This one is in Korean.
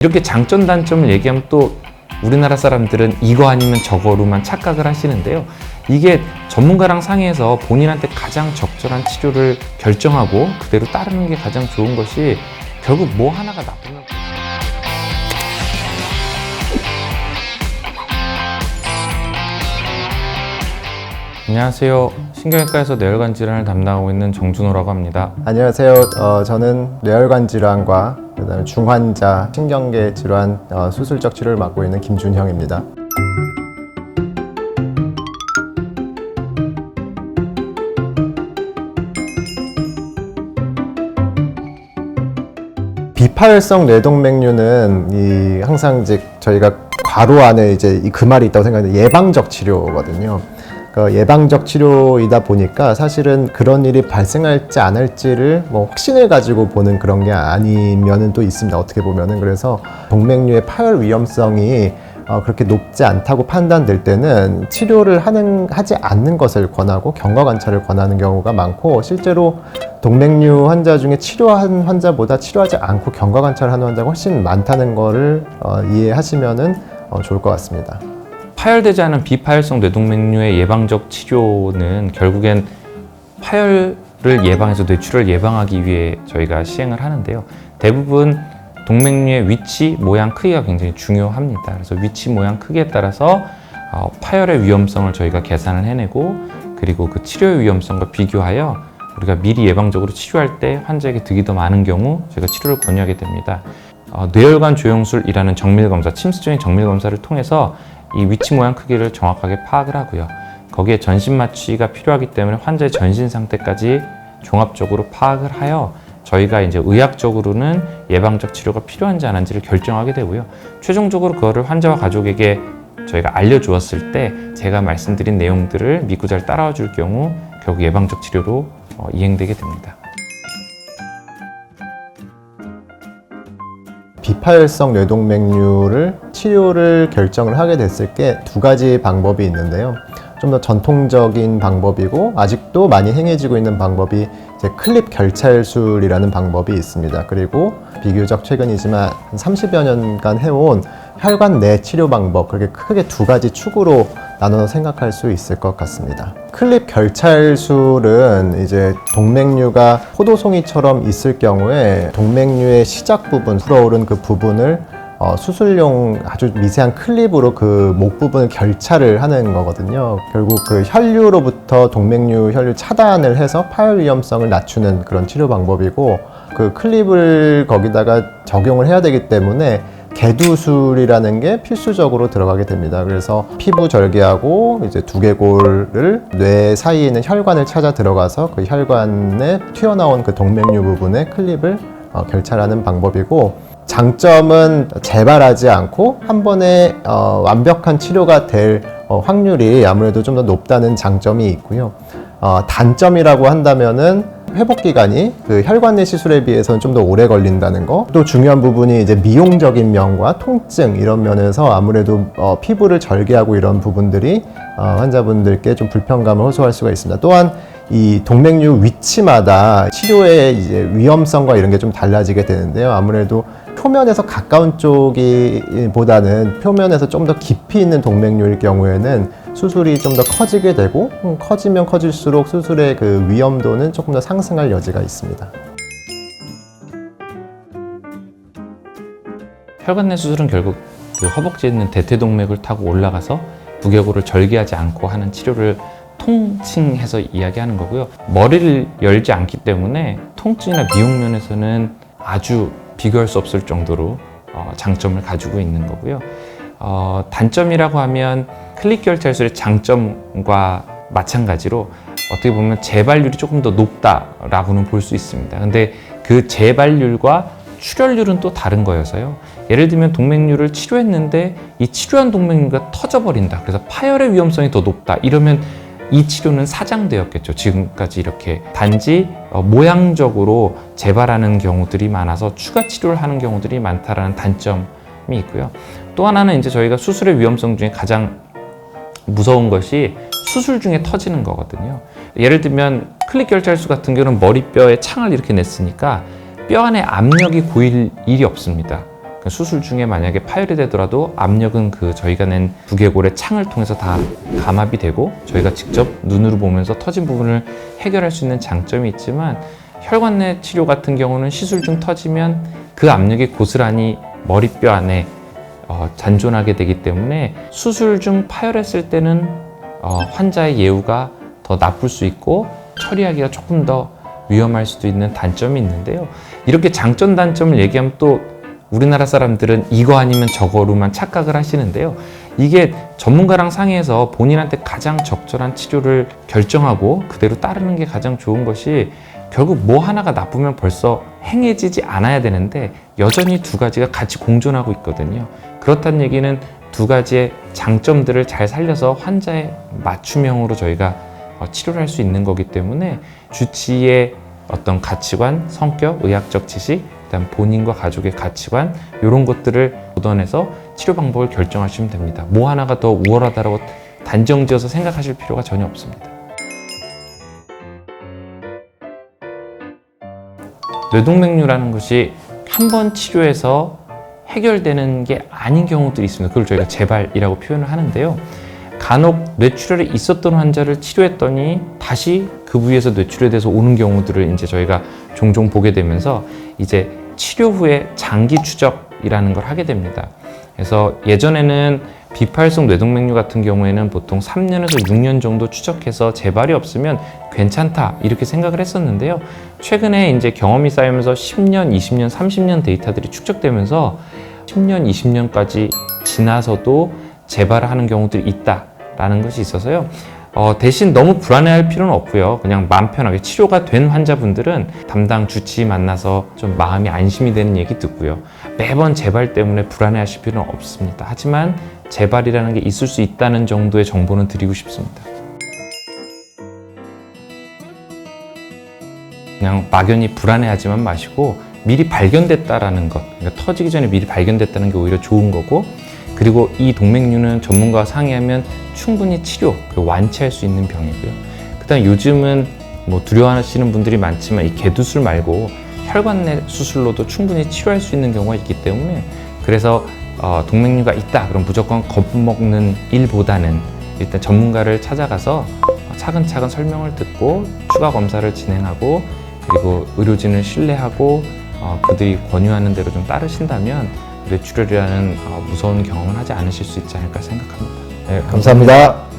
이렇게 장점 단점을 얘기하면 또 우리나라 사람들은 이거 아니면 저거로만 착각을 하시는데요. 이게 전문가랑 상의해서 본인한테 가장 적절한 치료를 결정하고 그대로 따르는 게 가장 좋은 것이 결국 뭐 하나가 나쁘면 안녕하세요. 신경외과에서 뇌혈관 질환을 담당하고 있는 정준호라고 합니다. 안녕하세요. 저는 뇌혈관 질환과 그다음에 중환자 신경계 질환 수술적 치료를 맡고 있는 김준형입니다. 비파열성 뇌동맥류는 항상 이제 저희가 괄호 안에 이제 그 말이 있다고 생각하는데 예방적 치료거든요. 예방적 치료이다 보니까 사실은 그런 일이 발생할지 안 할지를 확신을 가지고 보는 그런 게 아니면은 또 있습니다. 어떻게 보면은. 그래서 동맥류의 파열 위험성이 그렇게 높지 않다고 판단될 때는 치료를 하지 않는 것을 권하고 경과 관찰을 권하는 경우가 많고, 실제로 동맥류 환자 중에 치료한 환자보다 치료하지 않고 경과 관찰을 하는 환자가 훨씬 많다는 거를 이해하시면은 좋을 것 같습니다. 파열되지 않은 비파열성 뇌동맥류의 예방적 치료는 결국엔 파열을 예방해서 뇌출혈을 예방하기 위해 저희가 시행을 하는데요. 대부분 동맥류의 위치, 모양, 크기가 굉장히 중요합니다. 그래서 위치, 모양, 크기에 따라서 파열의 위험성을 저희가 계산을 해내고, 그리고 그 치료의 위험성과 비교하여 우리가 미리 예방적으로 치료할 때 환자에게 득이 더 많은 경우 저희가 치료를 권유하게 됩니다. 뇌혈관 조영술이라는 정밀검사, 침수적인 정밀검사를 통해서 이 위치, 모양, 크기를 정확하게 파악을 하고요. 거기에 전신 마취가 필요하기 때문에 환자의 전신 상태까지 종합적으로 파악을 하여 저희가 이제 의학적으로는 예방적 치료가 필요한지 안 한지를 결정하게 되고요. 최종적으로 그거를 환자와 가족에게 저희가 알려주었을 때 제가 말씀드린 내용들을 믿고 잘 따라와 줄 경우 결국 예방적 치료로 이행되게 됩니다. 비파열성 뇌동맥류를 치료를 결정을 하게 됐을 게 두 가지 방법이 있는데요. 좀 더 전통적인 방법이고 아직도 많이 행해지고 있는 방법이 이제 클립 결찰술이라는 방법이 있습니다. 그리고 비교적 최근이지만 30여 년간 해온 혈관 내 치료 방법, 그렇게 크게 두 가지 축으로 나눠서 생각할 수 있을 것 같습니다. 클립 결찰술은 이제 동맥류가 포도송이처럼 있을 경우에 동맥류의 시작 부분, 불어오른 그 부분을 수술용 아주 미세한 클립으로 그 목 부분을 결찰을 하는 거거든요. 결국 그 혈류로부터 동맥류 혈류 차단을 해서 파열 위험성을 낮추는 그런 치료 방법이고, 그 클립을 거기다가 적용을 해야 되기 때문에 개두술이라는 게 필수적으로 들어가게 됩니다. 그래서 피부 절개하고 이제 두개골을 뇌 사이에 있는 혈관을 찾아 들어가서 그 혈관에 튀어나온 그 동맥류 부분에 클립을 결찰하는 방법이고, 장점은 재발하지 않고 한 번에 완벽한 치료가 될 확률이 아무래도 좀 더 높다는 장점이 있고요. 단점이라고 한다면은 회복 기간이 그 혈관 내 시술에 비해서는 좀 더 오래 걸린다는 거. 또 중요한 부분이 이제 미용적인 면과 통증 이런 면에서 아무래도 피부를 절개하고 이런 부분들이 환자분들께 좀 불편감을 호소할 수가 있습니다. 또한 이 동맥류 위치마다 치료의 이제 위험성과 이런 게 좀 달라지게 되는데요. 아무래도 표면에서 가까운 쪽보다는 표면에서 좀 더 깊이 있는 동맥류일 경우에는 수술이 좀 더 커지게 되고, 커지면 커질수록 수술의 그 위험도는 조금 더 상승할 여지가 있습니다. 혈관 내 수술은 결국 그 허벅지에 있는 대퇴동맥을 타고 올라가서 두개골을 절개하지 않고 하는 치료를 통칭해서 이야기하는 거고요. 머리를 열지 않기 때문에 통증이나 미용 면에서는 아주 비교할 수 없을 정도로 장점을 가지고 있는 거고요. 단점이라고 하면 클립 결찰술의 장점과 마찬가지로 어떻게 보면 재발률이 조금 더 높다라고는 볼 수 있습니다. 근데 그 재발률과 출혈률은 또 다른 거여서요. 예를 들면 동맥류를 치료했는데 이 치료한 동맥류가 터져버린다. 그래서 파열의 위험성이 더 높다. 이러면 이 치료는 사장되었겠죠. 지금까지 이렇게 단지 모양적으로 재발하는 경우들이 많아서 추가 치료를 하는 경우들이 많다라는 단점이 있고요. 또 하나는 이제 저희가 수술의 위험성 중에 가장 무서운 것이 수술 중에 터지는 거거든요. 예를 들면 클립 결찰술 같은 경우는 머리뼈에 창을 이렇게 냈으니까 뼈 안에 압력이 고일 일이 없습니다. 그러니까 수술 중에 만약에 파열이 되더라도 압력은 그 저희가 낸 두개골의 창을 통해서 다 감압이 되고 저희가 직접 눈으로 보면서 터진 부분을 해결할 수 있는 장점이 있지만 혈관 내 치료 같은 경우는 시술 중 터지면 그 압력이 고스란히 머리뼈 안에 잔존하게 되기 때문에 수술 중 파열했을 때는 환자의 예후가 더 나쁠 수 있고 처리하기가 조금 더 위험할 수도 있는 단점이 있는데요. 이렇게 장점 단점을 얘기하면 또 우리나라 사람들은 이거 아니면 저거로만 착각을 하시는데요. 이게 전문가랑 상의해서 본인한테 가장 적절한 치료를 결정하고 그대로 따르는 게 가장 좋은 것이 결국 뭐 하나가 나쁘면 벌써 행해지지 않아야 되는데 여전히 두 가지가 같이 공존하고 있거든요. 그렇다는 얘기는 두 가지의 장점들을 잘 살려서 환자의 맞춤형으로 저희가 치료를 할 수 있는 거기 때문에 주치의의 어떤 가치관, 성격, 의학적 지식, 그다음 본인과 가족의 가치관 이런 것들을 보완해서 치료 방법을 결정하시면 됩니다. 뭐 하나가 더 우월하다고 단정지어서 생각하실 필요가 전혀 없습니다. 뇌동맥류라는 것이 한 번 치료해서 해결되는 게 아닌 경우들이 있습니다. 그걸 저희가 재발이라고 표현을 하는데요. 간혹 뇌출혈이 있었던 환자를 치료했더니 다시 그 부위에서 뇌출혈돼서 오는 경우들을 이제 저희가 종종 보게 되면서 이제 치료 후에 장기 추적이라는 걸 하게 됩니다. 그래서 예전에는 비파일성 뇌동맥류 같은 경우에는 보통 3년에서 6년 정도 추적해서 재발이 없으면 괜찮다 이렇게 생각을 했었는데요. 최근에 이제 경험이 쌓이면서 10년, 20년, 30년 데이터들이 축적되면서 10년, 20년까지 지나서도 재발을 하는 경우들이 있다라는 것이 있어서요. 대신 너무 불안해할 필요는 없고요. 그냥 마음 편하게 치료가 된 환자분들은 담당 주치의 만나서 좀 마음이 안심이 되는 얘기 듣고요. 매번 재발 때문에 불안해하실 필요는 없습니다. 하지만 재발이라는 게 있을 수 있다는 정도의 정보는 드리고 싶습니다. 그냥 막연히 불안해하지만 마시고 미리 발견됐다라는 것, 그러니까 터지기 전에 미리 발견됐다는 게 오히려 좋은 거고, 그리고 이 동맥류는 전문가와 상의하면 충분히 치료, 그리고 완치할 수 있는 병이고요. 그다음 요즘은 뭐 두려워하시는 분들이 많지만 이 개두술 말고 혈관 내 수술로도 충분히 치료할 수 있는 경우가 있기 때문에, 그래서 동맥류가 있다 그럼 무조건 겁먹는 일보다는 일단 전문가를 찾아가서 차근차근 설명을 듣고 추가 검사를 진행하고, 그리고 의료진을 신뢰하고 그들이 권유하는 대로 좀 따르신다면 뇌출혈이라는 무서운 경험을 하지 않으실 수 있지 않을까 생각합니다. 네, 감사합니다.